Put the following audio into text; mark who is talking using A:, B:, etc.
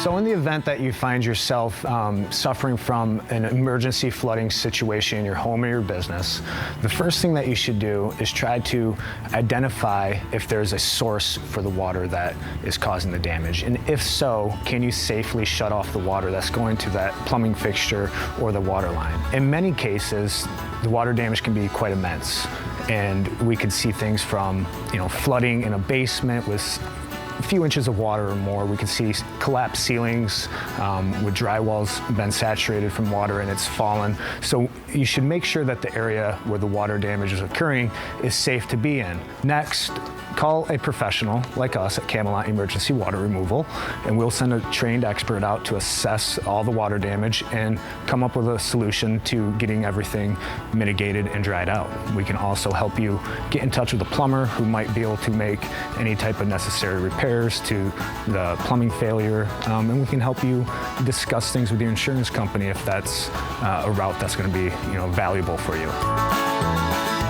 A: So in the event that you find yourself suffering from an emergency flooding situation in your home or your business, the first thing that you should do is try to identify if there's a source for the water that is causing the damage. And if so, can you safely shut off the water that's going to that plumbing fixture or the water line? In many cases, the water damage can be quite immense. And we could see things from, flooding in a basement with a few inches of water or more. We could see collapsed ceilings with drywall's been saturated from water and it's fallen. So you should make sure that the area where the water damage is occurring is safe to be in. Next, call a professional like us at Camelot Emergency Water Removal, and we'll send a trained expert out to assess all the water damage and come up with a solution to getting everything mitigated and dried out. We can also help you get in touch with a plumber who might be able to make any type of necessary repairs to the plumbing failure, and we can help you discuss things with your insurance company if that's a route that's going to be valuable for you.